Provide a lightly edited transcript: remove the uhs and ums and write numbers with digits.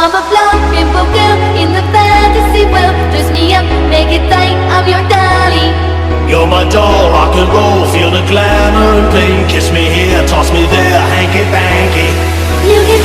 I'm a blonde rainbow girl in the fantasy world. Dress me up, make it tight, I'm your dolly. You're my doll, rock and roll, feel the glamour and pain. Kiss me here, toss me there, hanky panky. You can